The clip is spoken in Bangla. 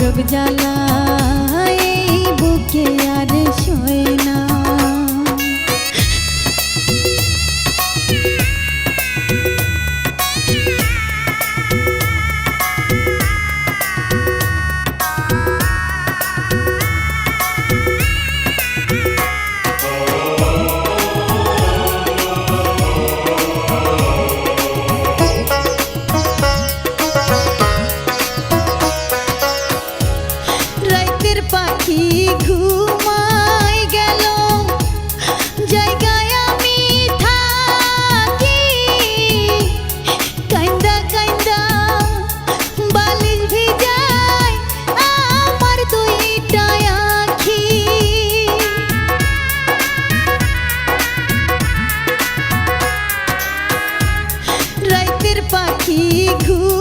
গজব জ্বালা এই বুকে আর সয় না। পাখি ঘুমাই গেল জায়গায় আমি থাকি, কান্দা কান্দা বালিশ ভিজাই আমার দুইটা আখি। রাতের পাখি ঘুমাই